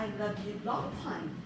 I love you long time.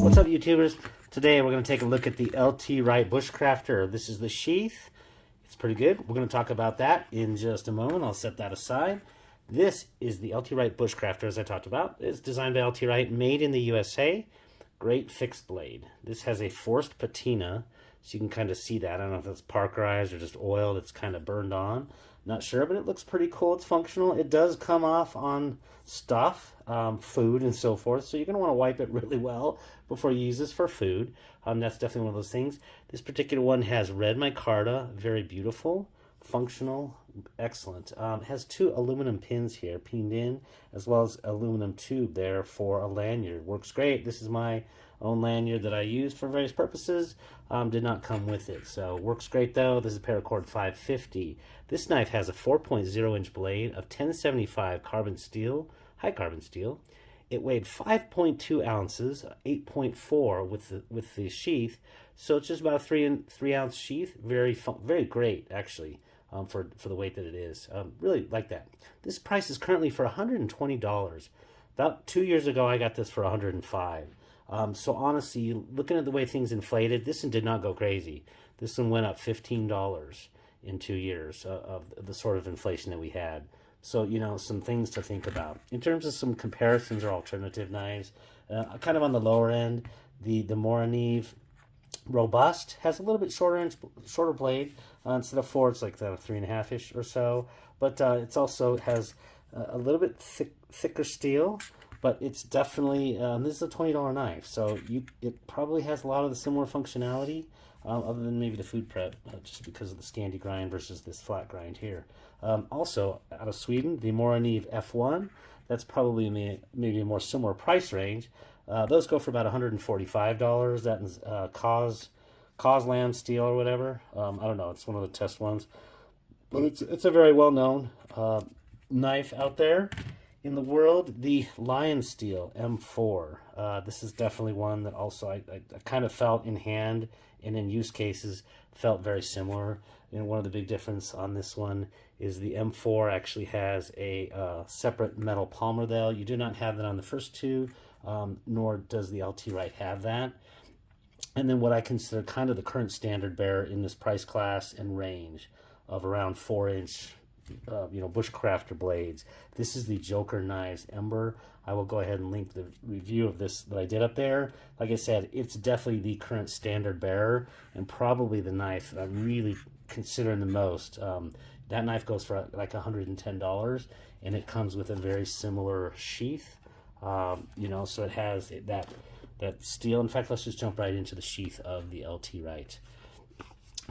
What's up, YouTubers? Today we're going to take a look at the LT Wright Bushcrafter. This is the sheath. It's pretty good. We're going to talk about that in just a moment. I'll set that aside. This is the LT Wright Bushcrafter, as I talked about. It's designed by LT Wright, made in the USA. Great fixed blade. This has a forced patina, so you can kind of see that. I don't know if it's parkerized or just oiled. It's kind of burned on. Not sure, but it looks pretty cool. It's functional. It does come off on stuff, food and so forth, so you're going to want to wipe it really well before you use this for food. That's definitely one of those things. This particular one has red micarta, very beautiful, functional, excellent. It has two aluminum pins here pinned in, as well as aluminum tube there for a lanyard. Works great. This is my own lanyard that I use for various purposes. Did not come with it, so works great though. This is paracord 550. This knife has a 4.0 inch blade of 1075 carbon steel, high carbon steel. It weighed 5.2 ounces, 8.4 with the sheath, so it's just about a 3 ounce sheath. Very great actually, for the weight that it is. Really like that. This price is currently for $120. About 2 years ago, I got this for $105. So honestly, looking at the way things inflated, this one did not go crazy. This one went up $15 in 2 years of the sort of inflation that we had. So, you know, some things to think about. In terms of some comparisons or alternative knives, kind of on the lower end, the Moraneve Robust has a little bit shorter blade. Instead of 4, it's like 3.5-ish or so. But it's also has a little bit thicker steel. But it's definitely, this is a $20 knife, so it probably has a lot of the similar functionality, other than maybe the food prep, just because of the Scandi grind versus this flat grind here. Also, out of Sweden, the Moraneve F1, that's probably maybe a more similar price range. Those go for about $145. That is Coslam steel or whatever. I don't know, it's one of the test ones. But it's a very well-known knife out there in the world. The Lion Steel M4. This is definitely one that also I kind of felt in hand and in use cases felt very similar. And one of the big difference on this one is the M4 actually has a separate metal palm rail. You do not have that on the first two, nor does the LT Wright have that. And then what I consider kind of the current standard bearer in this price class and range of around 4-inch Bushcrafter blades. This is the Joker Knives Ember. I will go ahead and link the review of this that I did up there. Like I said, it's definitely the current standard bearer and probably the knife that I'm really considering the most. That knife goes for like $110, and it comes with a very similar sheath. So it has that steel. In fact, let's just jump right into the sheath of the LT Wright.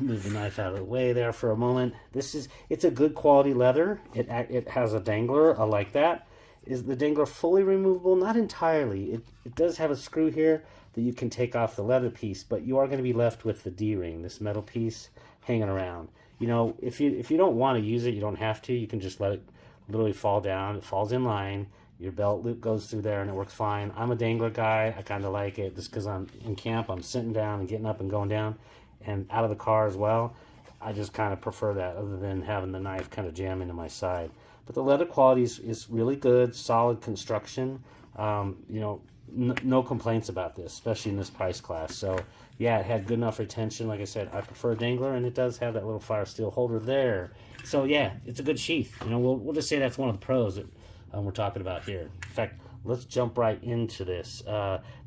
Move the knife out of the way there for a moment. It's a good quality leather. It has a dangler. I like that. Is the dangler fully removable? Not entirely. It does have a screw here that you can take off the leather piece, but you are going to be left with the D-ring, this metal piece hanging around. You know, if you don't want to use it, you don't have to. You can just let it literally fall down. It falls in line. Your belt loop goes through there and it works fine. I'm a dangler guy. I kind of like it just because I'm in camp. I'm sitting down and getting up and going down and out of the car as well. I just kind of prefer that other than having the knife kind of jam into my side. But the leather quality is really good, solid construction. You know, no complaints about this, especially in this price class. So yeah, it had good enough retention. Like I said, I prefer a dangler, and it does have that little fire steel holder there. So yeah, it's a good sheath. You know, we'll just say that's one of the pros that we're talking about here. In fact, let's jump right into this.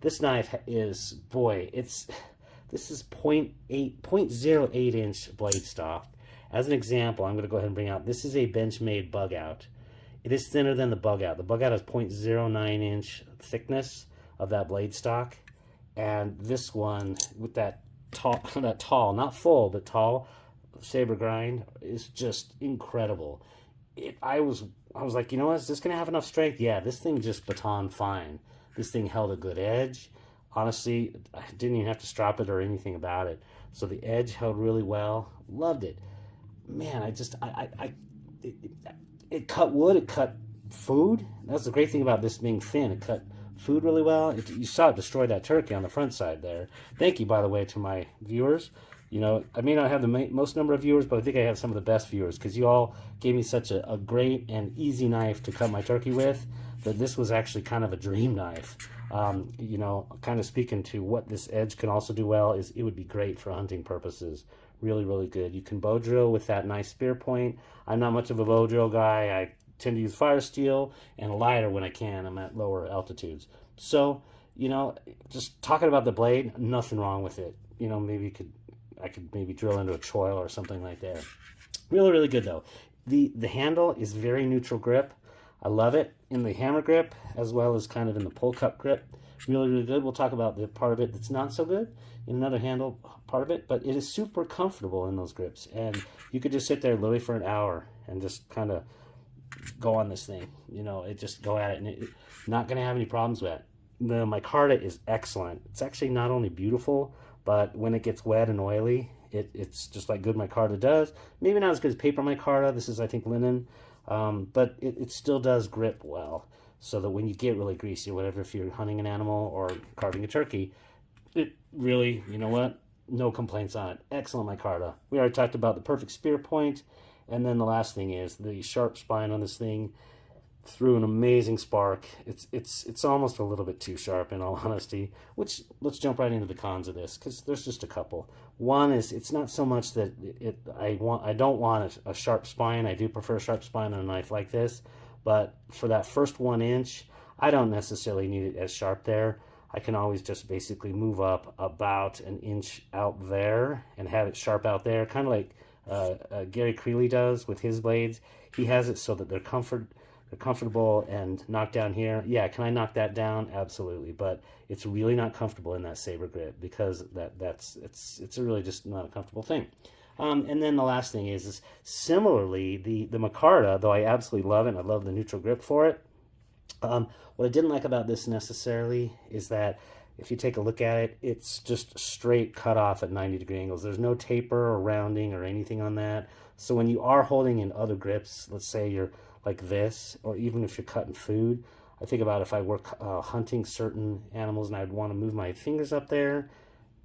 This knife is, boy, this is 0.08 inch blade stock. As an example, I'm going to go ahead and bring out, this is a Benchmade bug out. It is thinner than the bug out. The bug out is 0.09 inch thickness of that blade stock. And this one with that tall, not full, but tall saber grind is just incredible. I was like, you know what, is this going to have enough strength? Yeah, this thing just baton fine. This thing held a good edge. Honestly, I didn't even have to strap it or anything about it. So the edge held really well. Loved it. Man, it cut wood, it cut food. That's the great thing about this being thin. It cut food really well. You saw it destroy that turkey on the front side there. Thank you, by the way, to my viewers. You know, I may not have the most number of viewers, but I think I have some of the best viewers because you all gave me such a great and easy knife to cut my turkey with that this was actually kind of a dream knife. You know, kind of speaking to what this edge can also do well is it would be great for hunting purposes. Really, really good. You can bow drill with that nice spear point. I'm not much of a bow drill guy. I tend to use fire steel and a lighter when I can. I'm at lower altitudes. So, you know, just talking about the blade, nothing wrong with it. You know, maybe I could maybe drill into a choil or something like that. Really, really good though. The handle is very neutral grip. I love it in the hammer grip as well as kind of in the pull cup grip. Really, really good. We'll talk about the part of it that's not so good in another handle part of it, but it is super comfortable in those grips. And you could just sit there literally for an hour and just kind of go on this thing. You know, it just go at it, and it's not going to have any problems with it. The micarta is excellent. It's actually not only beautiful, but when it gets wet and oily, it's just like good micarta does. Maybe not as good as paper micarta. This is, I think, linen, but it still does grip well. So that when you get really greasy or whatever, if you're hunting an animal or carving a turkey, it really, you know what, no complaints on it. Excellent micarta. We already talked about the perfect spear point, and then the last thing is the sharp spine on this thing threw an amazing spark. It's almost a little bit too sharp in all honesty, which let's jump right into the cons of this because there's just a couple. One is it's not so much that I don't want a sharp spine. I do prefer a sharp spine on a knife like this, but for that first 1 inch, I don't necessarily need it as sharp there. I can always just basically move up about an inch out there and have it sharp out there, kind of like Gary Creeley does with his blades. He has it so that they're comfortable and knocked down here. Yeah, can I knock that down? Absolutely, but it's really not comfortable in that saber grip because it's really just not a comfortable thing. And then the last thing is similarly the micarta, though I absolutely love it, and I love the neutral grip for it. What I didn't like about this necessarily is that if you take a look at it, it's just straight cut off at 90-degree angles. There's no taper or rounding or anything on that. So when you are holding in other grips, let's say you're like this, or even if you're cutting food, I think about if I were hunting certain animals and I'd want to move my fingers up there,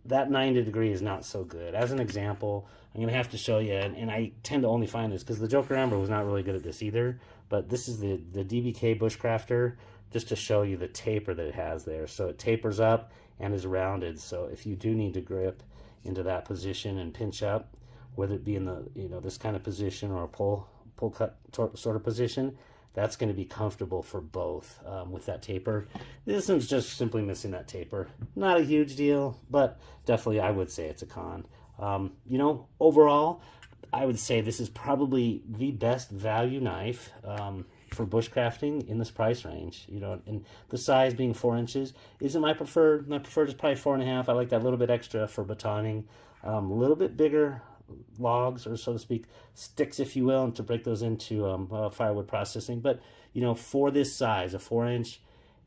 that 90-degree is not so good. As an example, I'm going to have to show you, and I tend to only find this because the Joker Amber was not really good at this either, but this is the DBK Bushcrafter, just to show you the taper that it has there. So it tapers up and is rounded, so if you do need to grip into that position and pinch up, whether it be in the, you know, this kind of position or a pull cut sort of position, that's going to be comfortable for both with that taper. This one's just simply missing that taper. Not a huge deal, but definitely I would say it's a con. You know, overall, I would say this is probably the best value knife for bushcrafting in this price range. You know, and the size being 4 inches isn't my preferred. My preferred is probably 4.5. I like that little bit extra for batoning. A little bit bigger logs, or so to speak, sticks, if you will, and to break those into firewood processing. But you know, for this size, a 4 inch,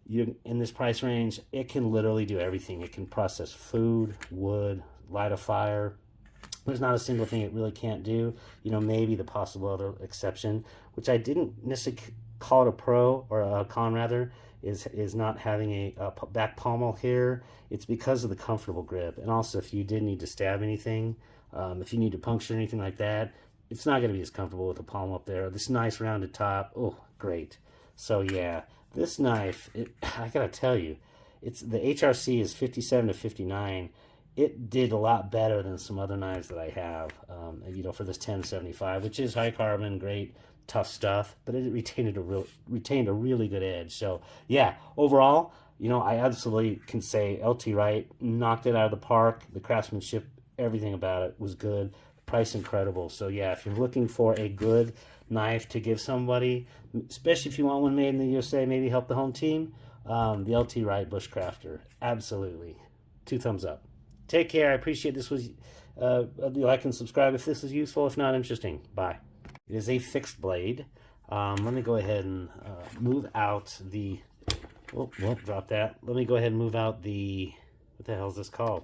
in this price range, it can literally do everything. It can process food, wood, light a fire. There's not a single thing it really can't do. You know, maybe the possible other exception, which I didn't necessarily call it a pro, or a con rather, is not having a back pommel here. It's because of the comfortable grip, and also if you did need to stab anything, If you need to puncture anything like that, it's not going to be as comfortable with the palm up there. This nice rounded top, oh, great. So yeah, this knife, I gotta tell you, it's the HRC is 57 to 59. It did a lot better than some other knives that I have, you know, for this 1075, which is high carbon, great, tough stuff, but it retained a really good edge. So yeah, overall, you know, I absolutely can say LT Wright knocked it out of the park. The craftsmanship, everything about it was good. Price incredible. So yeah, if you're looking for a good knife to give somebody, especially if you want one made in the USA, maybe help the home team, the LT Wright Bushcrafter, absolutely, 2 thumbs up. Take care. I appreciate this was like and subscribe if this was useful. If not, interesting. Bye. It is a fixed blade. Let me go ahead and move out the. Oh, drop that. Let me go ahead and move out the. What the hell is this called?